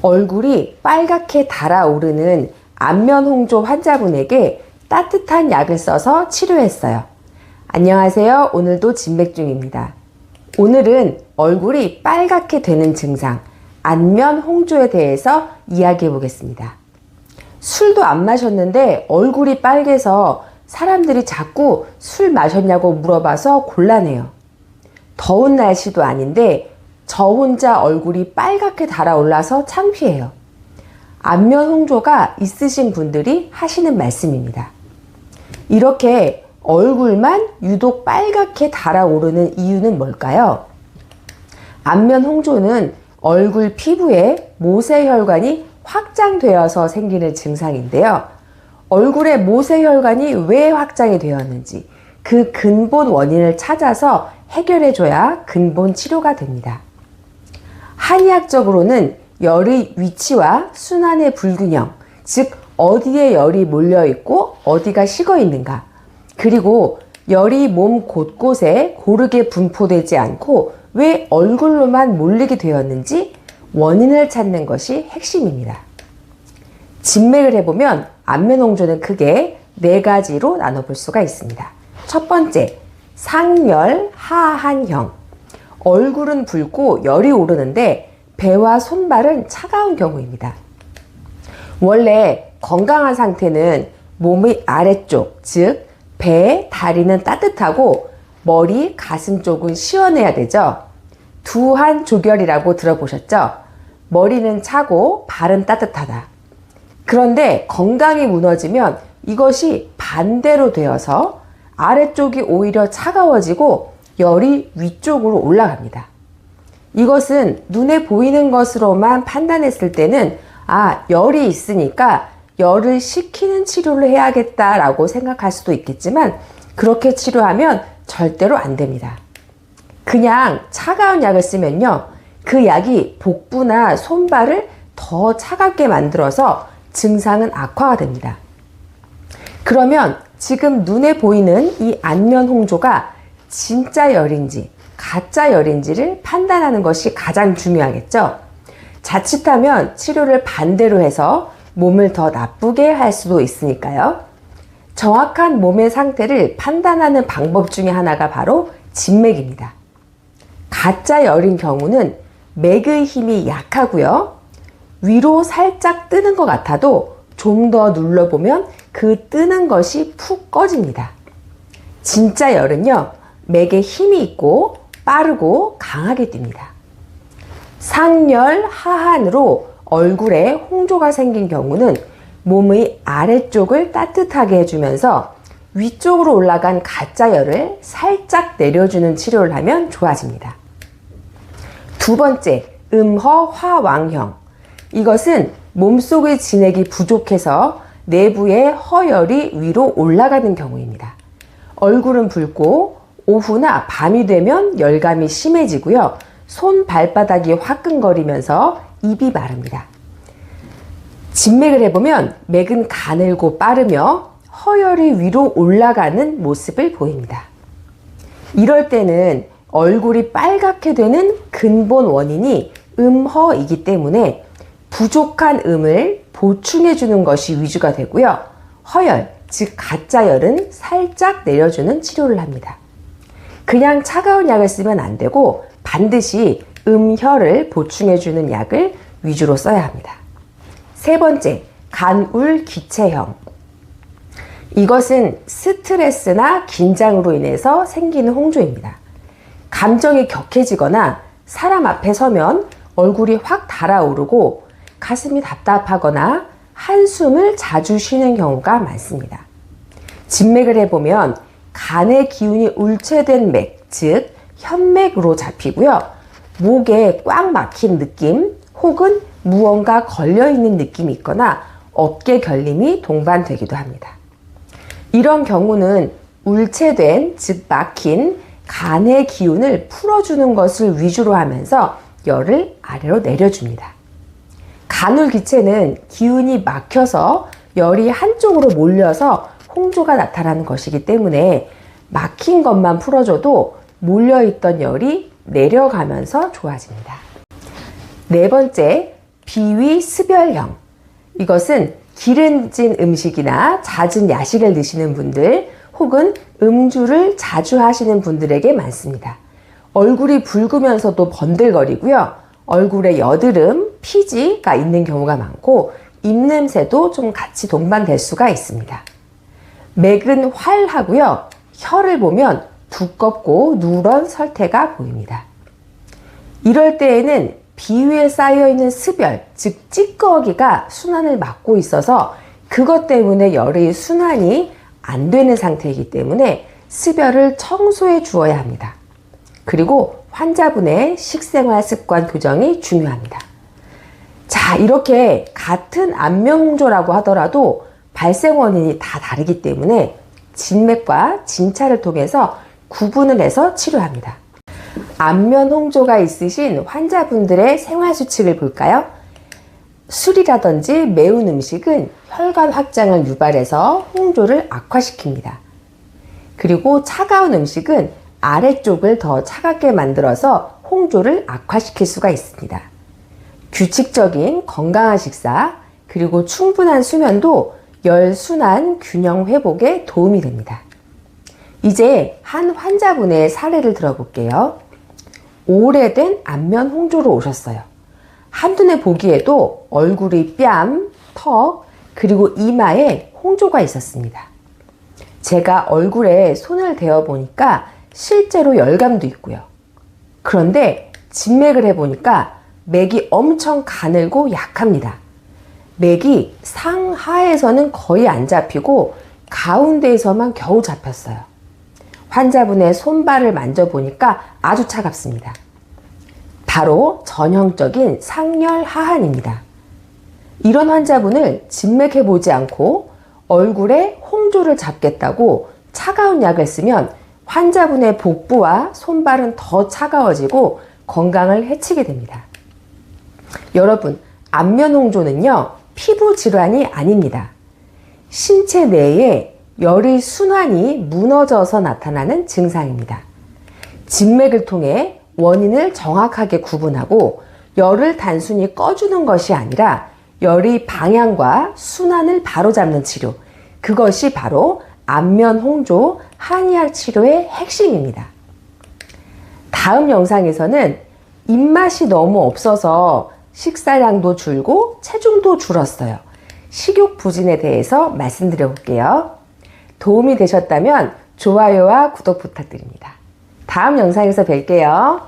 얼굴이 빨갛게 달아오르는 안면홍조 환자분에게 따뜻한 약을 써서 치료했어요. 안녕하세요. 오늘도 진맥중입니다. 오늘은 얼굴이 빨갛게 되는 증상, 안면홍조에 대해서 이야기해 보겠습니다. 술도 안 마셨는데 얼굴이 빨개서 사람들이 자꾸 술 마셨냐고 물어봐서 곤란해요. 더운 날씨도 아닌데 저 혼자 얼굴이 빨갛게 달아올라서 창피해요. 안면홍조가 있으신 분들이 하시는 말씀입니다. 이렇게 얼굴만 유독 빨갛게 달아오르는 이유는 뭘까요? 안면홍조는 얼굴 피부에 모세혈관이 확장되어서 생기는 증상인데요. 얼굴의 모세혈관이 왜 확장이 되었는지 그 근본 원인을 찾아서 해결해줘야 근본 치료가 됩니다. 한의학적으로는 열의 위치와 순환의 불균형, 즉 어디에 열이 몰려있고 어디가 식어있는가, 그리고 열이 몸 곳곳에 고르게 분포되지 않고 왜 얼굴로만 몰리게 되었는지 원인을 찾는 것이 핵심입니다. 진맥을 해보면 안면홍조는 크게 4가지로 나눠볼 수가 있습니다. 첫 번째, 상열 하한형. 얼굴은 붉고 열이 오르는데 배와 손발은 차가운 경우입니다. 원래 건강한 상태는 몸의 아래쪽, 즉 배, 다리는 따뜻하고 머리, 가슴 쪽은 시원해야 되죠. 두한조결이라고 들어보셨죠? 머리는 차고 발은 따뜻하다. 그런데 건강이 무너지면 이것이 반대로 되어서 아래쪽이 오히려 차가워지고 열이 위쪽으로 올라갑니다. 이것은 눈에 보이는 것으로만 판단했을 때는 열이 있으니까 열을 식히는 치료를 해야겠다라고 생각할 수도 있겠지만 그렇게 치료하면 절대로 안 됩니다. 그냥 차가운 약을 쓰면요, 그 약이 복부나 손발을 더 차갑게 만들어서 증상은 악화가 됩니다. 그러면 지금 눈에 보이는 이 안면홍조가 진짜 열인지 가짜 열인지를 판단하는 것이 가장 중요하겠죠. 자칫하면 치료를 반대로 해서 몸을 더 나쁘게 할 수도 있으니까요. 정확한 몸의 상태를 판단하는 방법 중에 하나가 바로 진맥입니다. 가짜 열인 경우는 맥의 힘이 약하고요. 위로 살짝 뜨는 것 같아도 좀 더 눌러보면 그 뜨는 것이 푹 꺼집니다. 진짜 열은요, 맥에 힘이 있고 빠르고 강하게 뜁니다. 상열 하한으로 얼굴에 홍조가 생긴 경우는 몸의 아래쪽을 따뜻하게 해주면서 위쪽으로 올라간 가짜 열을 살짝 내려주는 치료를 하면 좋아집니다. 두 번째, 음허화왕형. 이것은 몸속의 진액이 부족해서 내부의 허열이 위로 올라가는 경우입니다. 얼굴은 붉고 오후나 밤이 되면 열감이 심해지고요. 손 발바닥이 화끈거리면서 입이 마릅니다. 진맥을 해보면 맥은 가늘고 빠르며 허열이 위로 올라가는 모습을 보입니다. 이럴 때는 얼굴이 빨갛게 되는 근본 원인이 음허이기 때문에 부족한 음을 보충해 주는 것이 위주가 되고요. 허열, 즉 가짜 열은 살짝 내려주는 치료를 합니다. 그냥 차가운 약을 쓰면 안 되고 반드시 음혈을 보충해 주는 약을 위주로 써야 합니다. 세 번째, 간울기체형. 이것은 스트레스나 긴장으로 인해서 생기는 홍조입니다. 감정이 격해지거나 사람 앞에 서면 얼굴이 확 달아오르고 가슴이 답답하거나 한숨을 자주 쉬는 경우가 많습니다. 진맥을 해보면 간의 기운이 울체된 맥, 즉 현맥으로 잡히고요. 목에 꽉 막힌 느낌 혹은 무언가 걸려있는 느낌이 있거나 어깨 결림이 동반되기도 합니다. 이런 경우는 울체된, 즉 막힌 간의 기운을 풀어주는 것을 위주로 하면서 열을 아래로 내려줍니다. 간울기체는 기운이 막혀서 열이 한쪽으로 몰려서 홍조가 나타나는 것이기 때문에 막힌 것만 풀어줘도 몰려있던 열이 내려가면서 좋아집니다. 네 번째, 비위습열형. 이것은 기름진 음식이나 잦은 야식을 드시는 분들 혹은 음주를 자주 하시는 분들에게 많습니다. 얼굴이 붉으면서도 번들거리고요. 얼굴에 여드름, 피지가 있는 경우가 많고 입냄새도 좀 같이 동반될 수가 있습니다. 맥은 활하고요. 혀를 보면 두껍고 누런 설태가 보입니다. 이럴 때에는 비위에 쌓여있는 습열, 즉 찌꺼기가 순환을 막고 있어서 그것 때문에 열의 순환이 안 되는 상태이기 때문에 습열을 청소해 주어야 합니다. 그리고 환자분의 식생활 습관 교정이 중요합니다. 자, 이렇게 같은 안면홍조라고 하더라도 발생 원인이 다 다르기 때문에 진맥과 진찰을 통해서 구분을 해서 치료합니다. 안면홍조가 있으신 환자분들의 생활수칙을 볼까요? 술이라든지 매운 음식은 혈관 확장을 유발해서 홍조를 악화시킵니다. 그리고 차가운 음식은 아래쪽을 더 차갑게 만들어서 홍조를 악화시킬 수가 있습니다. 규칙적인 건강한 식사, 그리고 충분한 수면도 열순환 균형 회복에 도움이 됩니다. 이제 한 환자분의 사례를 들어볼게요. 오래된 안면 홍조로 오셨어요. 한눈에 보기에도 얼굴이 뺨, 턱, 그리고 이마에 홍조가 있었습니다. 제가 얼굴에 손을 대어 보니까 실제로 열감도 있고요. 그런데 진맥을 해보니까 맥이 엄청 가늘고 약합니다. 맥이 상하에서는 거의 안 잡히고 가운데에서만 겨우 잡혔어요. 환자분의 손발을 만져보니까 아주 차갑습니다. 바로 전형적인 상열 하한입니다. 이런 환자분을 진맥해보지 않고 얼굴에 홍조를 잡겠다고 차가운 약을 쓰면 환자분의 복부와 손발은 더 차가워지고 건강을 해치게 됩니다. 여러분, 안면홍조는요, 피부 질환이 아닙니다. 신체 내에 열의 순환이 무너져서 나타나는 증상입니다. 진맥을 통해 원인을 정확하게 구분하고 열을 단순히 꺼주는 것이 아니라 열의 방향과 순환을 바로잡는 치료, 그것이 바로 안면홍조 한의학 치료의 핵심입니다. 다음 영상에서는 입맛이 너무 없어서 식사량도 줄고 체중도 줄었어요. 식욕 부진에 대해서 말씀드려 볼게요. 도움이 되셨다면 좋아요와 구독 부탁드립니다. 다음 영상에서 뵐게요.